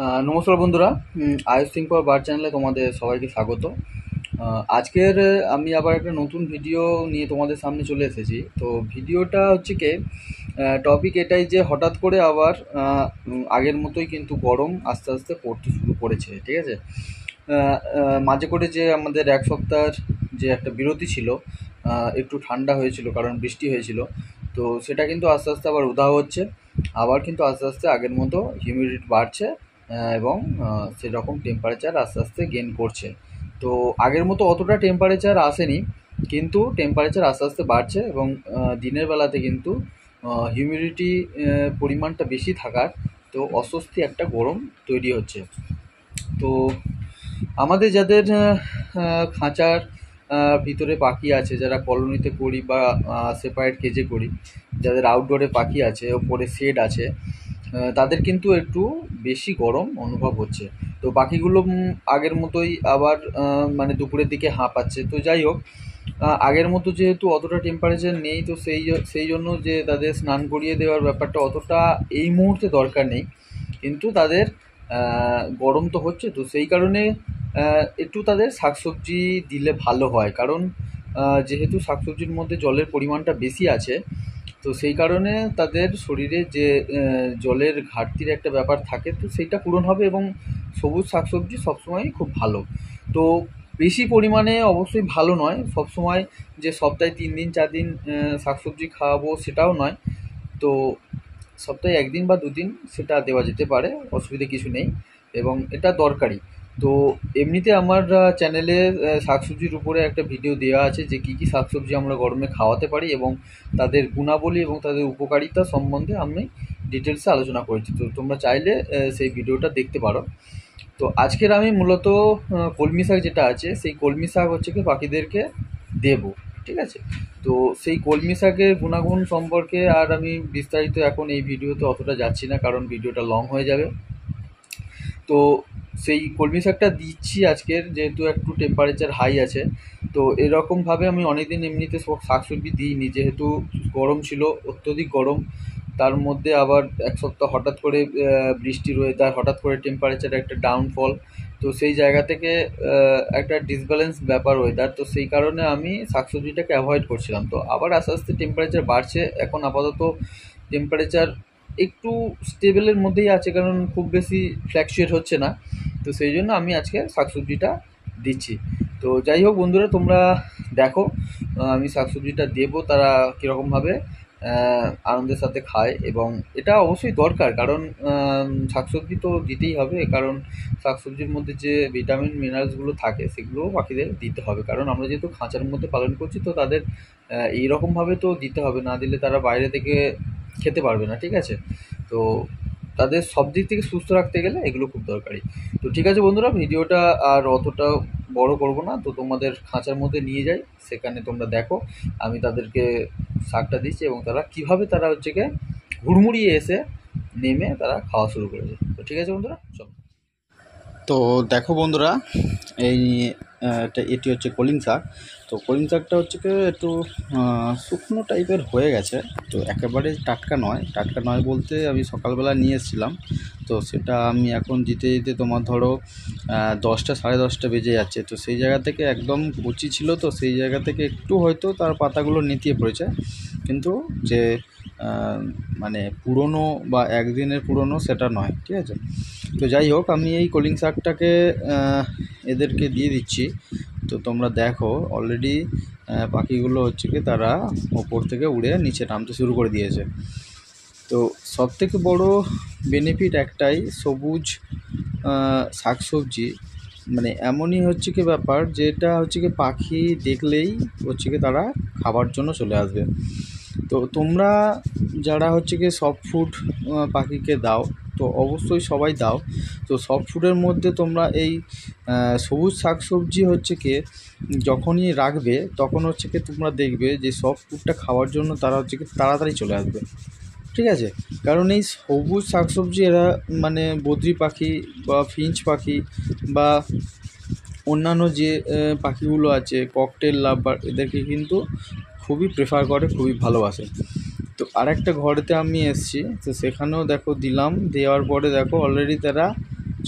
নমস্কার বন্ধুরা। আয়ুষ সিং পাওয়ার বার চ্যানেলে তোমাদের সবাইকে স্বাগত। আজকের আমি আবার একটা নতুন ভিডিও নিয়ে তোমাদের সামনে চলে এসেছি। তো ভিডিওটা হচ্ছে কি, টপিক এটাই যে হঠাৎ করে আবার আগের মতোই কিন্তু গরম আস্তে আস্তে পড়তে শুরু করেছে, ঠিক আছে। মাঝে করে যে আমাদের এক সপ্তাহের যে একটা বিরতি ছিল, একটু ঠান্ডা হয়েছিল কারণ বৃষ্টি হয়েছিল, তো সেটা কিন্তু আস্তে আস্তে আবার উধাও হচ্ছে। আবার কিন্তু আস্তে আস্তে আগের মতো হিউমিডিটি বাড়ছে, এবং সেরকম টেম্পারেচার আস্তে আস্তে গেইন করছে। তো আগের মতো অতটা টেম্পারেচার আসেনি, কিন্তু টেম্পারেচার আস্তে আস্তে বাড়ছে, এবং দিনের বেলাতে কিন্তু হিউমিডিটি পরিমাণটা বেশি থাকার তো অস্বস্তি একটা গরম তৈরি হচ্ছে। তো আমাদের যাদের খাঁচার ভিতরে পাখি আছে, যারা কলোনিতে করি বা সেপারেট কেজে করি, যাদের আউটডোরে পাখি আছে, ওপরে শেড আছে, তাদের কিন্তু একটু বেশি গরম অনুভব হচ্ছে। তো পাখিগুলো আগের মতোই আবার মানে দুপুরের দিকে হাঁপাচ্ছে। তো যাই হোক, আগের মতো যেহেতু অতটা টেম্পারেচার নেই, তো সেই জন্য যে তাদের স্নান করিয়ে দেওয়ার ব্যাপারটা অতটা এই মুহূর্তে দরকার নেই, কিন্তু তাদের গরম তো হচ্ছে, তো সেই কারণে একটু তাদের শাকসবজি দিলে ভালো হয়। কারণ যেহেতু শাকসবজির মধ্যে জলের পরিমাণটা বেশি আছে, তো সেই কারণে তাদের শরীরে যে জলের ঘাটতির একটা ব্যাপার থাকে, তো সেইটা পূরণ হবে, এবং সবুজ শাকসবজি সবসময়ই খুব ভালো। তো বেশি পরিমাণে অবশ্যই ভালো নয় সবসময়, যে সপ্তাহে 3 দিন 4 দিন শাকসবজি খাওয়াবো সেটাও নয়। তো সপ্তাহে 1 দিন বা 2 দিন সেটা দেওয়া যেতে পারে, অসুবিধে কিছু নেই, এবং এটা দরকারি। তো এমনিতে আমার চ্যানেলে শাকসবজির উপরে একটা ভিডিও দেওয়া আছে, যে কী কী শাকসবজি আমরা গরমে খাওয়াতে পারি, এবং তাদের গুণাবলী এবং তাদের উপকারিতা সম্বন্ধে আমি ডিটেলসে আলোচনা করেছি। তো তোমরা চাইলে সেই ভিডিওটা দেখতে পারো। তো আজকের আমি মূলত কলমি শাক যেটা আছে, সেই কলমি শাক হচ্ছে কি পাখিদেরকে দেবো, ঠিক আছে। তো সেই কলমি শাকের গুণাগুণ সম্পর্কে আর আমি বিস্তারিত এখন এই ভিডিওতে অতটা যাচ্ছি না, কারণ ভিডিওটা লং হয়ে যাবে। তো সেই কলমি শাকটা দিচ্ছি আজকের, যেহেতু একটু টেম্পারেচার হাই আছে। তো এরকমভাবে আমি অনেকদিন এমনিতে সব শাকসবজি দিইনি, যেহেতু গরম ছিল, অত্যধিক গরম। তার মধ্যে আবার এক সপ্তাহ হঠাৎ করে বৃষ্টির ওয়েদার, হঠাৎ করে টেম্পারেচার একটা ডাউনফল। তো সেই জায়গা থেকে একটা ডিসব্যালেন্স ব্যাপার ওয়েদার, তো সেই কারণে আমি শাকসবজিটাকে অ্যাভয়েড করছিলাম। তো আবার আস্তে আস্তে টেম্পারেচার বাড়ছে, এখন আপাতত টেম্পারেচার একটু স্টেবলের মধ্যেই আছে, কারণ খুব বেশি ফ্ল্যাকচুয়েট হচ্ছে না। তো সেই জন্য আমি আজকে শাকসবজিটা দিচ্ছি। তো যাই হোক বন্ধুরা, তোমরা দেখো আমি শাকসবজিটা দেবো, তারা কীরকমভাবে আনন্দের সাথে খায়, এবং এটা অবশ্যই দরকার, কারণ শাকসবজি তো দিতেই হবে, কারণ শাকসবজির মধ্যে যে ভিটামিন মিনারেলসগুলো থাকে সেগুলোও পাখিদের দিতে হবে, কারণ আমরা যেহেতু খাঁচার মধ্যে পালন করছি, তো তাদের এইরকমভাবে তো দিতে হবে, না দিলে তারা বাইরে থেকে খেতে পারবে না, ঠিক আছে। তো তাদের সব দিক থেকে সুস্থ রাখতে গেলে এগুলো খুব দরকারি। তো ঠিক আছে বন্ধুরা, ভিডিওটা আর অতটা বড় করব না, তো তোমাদের খাঁচার মধ্যে নিয়ে যাই, সেখানে তোমরা দেখো আমি তাদেরকে শাকটা দিচ্ছি, এবং তারা কীভাবে তারা হচ্ছে গিয়ে হুড়মুড়িয়ে এসে নেমে তারা খাওয়া শুরু করেছে। তো ঠিক আছে বন্ধুরা, চলো। তো দেখো বন্ধুরা, এই এটি হচ্ছে কলিং শাক। তো কলিং শাকটা হচ্ছে কি একটু শুকনো টাইপের হয়ে গেছে, তো একেবারে টাটকা নয়। টাটকা নয় বলতে আমি সকালবেলা নিয়ে এসেছিলাম, তো সেটা আমি এখন দিতে দিতে তোমার ধরো 10টা 10:30 বেজে যাচ্ছে। তো সেই জায়গা থেকে একদম কচি ছিল, তো সেই জায়গা থেকে একটু হয়তো তার পাতাগুলো নেতিয়ে পড়েছে, কিন্তু যে মানে পুরনো বা একদিনের পুরনো সেটা নয়, ঠিক আছে। তো যাই হোক, আমি এই কলিং শাকটাকে এদেরকে দিয়ে দিচ্ছি। তো তোমরা দেখো অলরেডি পাখিগুলো হচ্ছে কি তারা ওপর থেকে উড়ে নিচে নামতে শুরু করে দিয়েছে। তো সবথেকে বড় বেনিফিট একটাই, সবুজ শাকসবজি মানে এমনই হচ্ছে কি ব্যাপার, যেটা হচ্ছে কি পাখি দেখলেই হচ্ছে কি তারা খাবার জন্য চলে আসবে। তো তোমরা যারা হচ্ছে কি সফট ফুড পাখিকে দাও, তো অবশ্যই সবাই দাও। তো সফট ফুডের মধ্যে তোমরা এই সবুজ শাকসবজি হচ্ছে কি যখনই রাখবে, তখন হচ্ছে কি তোমরা দেখবে যে সফট ফুডটা খাওয়ার জন্য তারা হচ্ছে কি তাড়াতাড়ি চলে আসবে, ঠিক আছে। কারণ এই সবুজ শাকসবজি এরা মানে বদ্রি পাখি বা ফিঞ্চ পাখি বা অন্যান্য যে পাখিগুলো আছে, ককটেল লাভার, এদেরকে কিন্তু খুবই প্রেফার করে, খুবই ভালোবাসে। তো আরেকটা ঘরেতে আমি এসেছি, তো সেখানেও দেখো দিলাম, দেওয়ার পরে দেখো অলরেডি তারা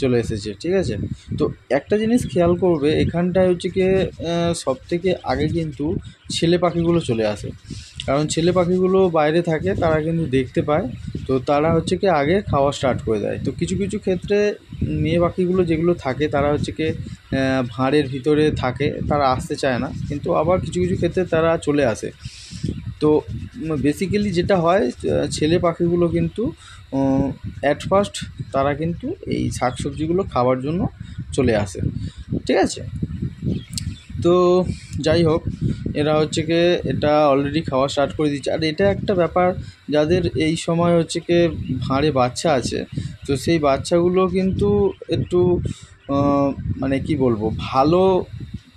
চলে এসেছে, ঠিক আছে। তো একটা জিনিস খেয়াল করবে, এখানটায় হচ্ছে কি সব থেকে আগে কিন্তু ছেলে পাখিগুলো চলে আসে, কারণ ছেলে পাখিগুলো বাইরে থাকে, তারা কিন্তু দেখতে পায়, তো তারা হচ্ছে কি আগে খাওয়া স্টার্ট করে দেয়। তো কিছু কিছু ক্ষেত্রে মেয়ে পাখিগুলো যেগুলো থাকে তারা হচ্ছে কি ভাঁড়ের ভিতরে থাকে, তারা আসতে চায় না, কিন্তু আবার কিছু কিছু ক্ষেত্রে তারা চলে আসে। তো বেসিক্যালি যেটা হয়, ছেলে পাখিগুলো কিন্তু অ্যাট ফার্স্ট তারা কিন্তু এই শাকসবজিগুলো খাওয়ার জন্য চলে আসে, ঠিক আছে। তো যাই হোক, এরা হচ্ছে কি এটা অলরেডি খাওয়া স্টার্ট করে দিচ্ছে। আর এটা একটা ব্যাপার, যাদের এই সময় হচ্ছে কি ভাঁড়ে বাচ্চা আছে, তো সেই বাচ্চাগুলো কিন্তু একটু মানে কি বলবো, ভালো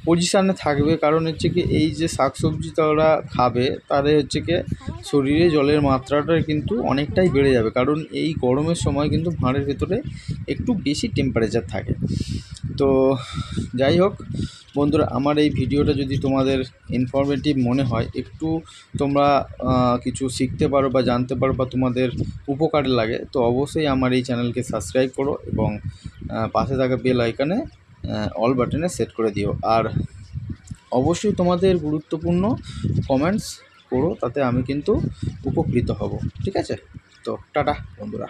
পজিশানে থাকবে, কারণ হচ্ছে কি এই যে শাকসবজি তারা খাবে, তাদের হচ্ছে কি শরীরে জলের মাত্রাটা কিন্তু অনেকটাই বেড়ে যাবে, কারণ এই গরমের সময় কিন্তু ভাঁড়ের ভেতরে একটু বেশি টেম্পারেচার থাকে। তো যাই হোক বন্ধুরা, আমার এই ভিডিওটা যদি তোমাদের ইনফরমেটিভ মনে হয়, একটু তোমরা কিছু শিখতে পারো বা জানতে পারো বা তোমাদের উপকারে লাগে, তো অবশ্যই আমার এই চ্যানেলকে সাবস্ক্রাইব করো এবং পাশে থাকা বেল আইকনে অল বাটনে সেট করে দিও। আর অবশ্যই তোমাদের গুরুত্বপূর্ণ কমেন্টস করো, তাতে আমি কিন্তু উপকৃত হব, ঠিক আছে। তো টাটা বন্ধুরা।